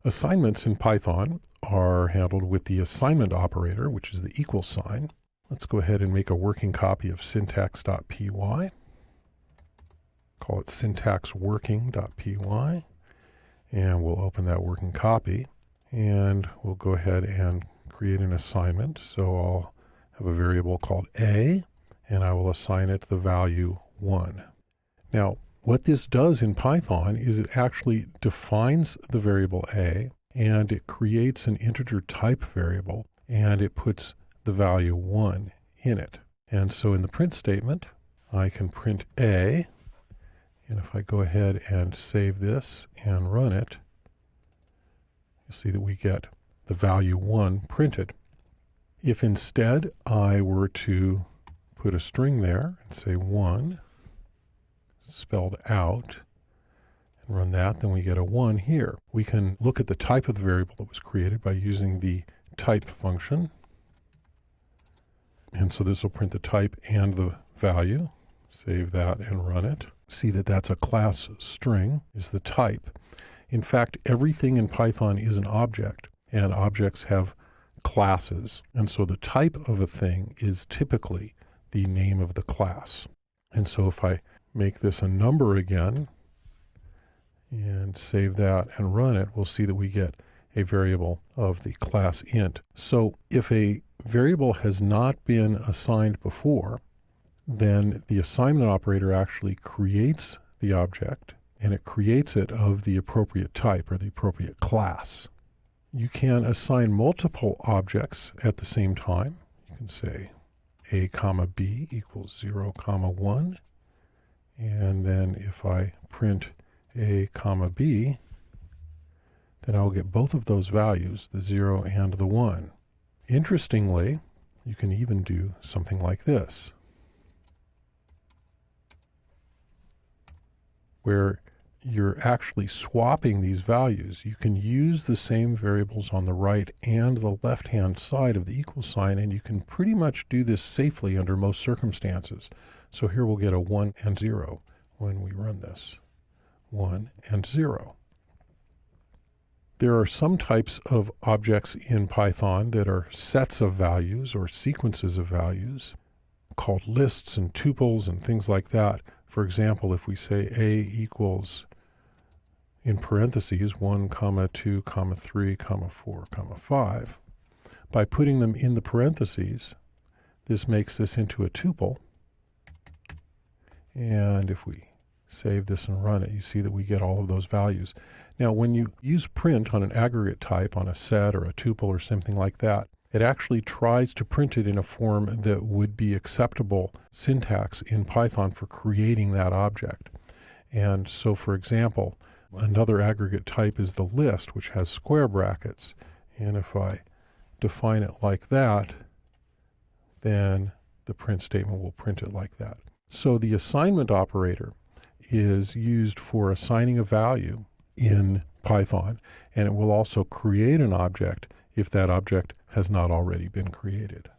Assignments in Python are handled with the assignment operator, which is the equal sign. Let's go ahead and make a working copy of syntax.py. Call it syntaxworking.py. And we'll open that working copy. And we'll go ahead and create an assignment. So I'll have a variable called a, and I will assign it the value 1. Now, what this does in Python is it actually defines the variable a, and it creates an integer type variable, and it puts the value 1 in it. And so in the print statement, I can print a, and if I go ahead and save this and run it, you'll see that we get the value 1 printed. If instead I were to put a string there and say 1, spelled out, and run that, then we get a 1 here. We can look at the type of the variable that was created by using the type function. And so this will print the type and the value. Save that and run it. See that that's a class string is the type. In fact, everything in Python is an object, and objects have classes. And so the type of a thing is typically the name of the class. And so if I make this a number again and save that and run it, we'll see that we get a variable of the class int. So if a variable has not been assigned before, then the assignment operator actually creates the object, and it creates it of the appropriate type or the appropriate class. You can assign multiple objects at the same time. You can say a comma b equals 0 comma 1. And then if I print a comma b, then I'll get both of those values, the 0 and the 1. Interestingly, you can even do something like this, where you're actually swapping these values. You can use the same variables on the right and the left-hand side of the equal sign, and you can pretty much do this safely under most circumstances. So here we'll get a 1 and 0 when we run this. 1 and 0. There are some types of objects in Python that are sets of values or sequences of values called lists and tuples and things like that. For example, if we say a equals, in parentheses, 1, 2, 3, 4, 5, by putting them in the parentheses, this makes this into a tuple. And if we save this and run it, you see that we get all of those values. Now, when you use print on an aggregate type, on a set or a tuple or something like that, it actually tries to print it in a form that would be acceptable syntax in Python for creating that object. And so, for example, another aggregate type is the list, which has square brackets. And if I define it like that, then the print statement will print it like that. So the assignment operator is used for assigning a value in Python, and it will also create an object if that object has not already been created.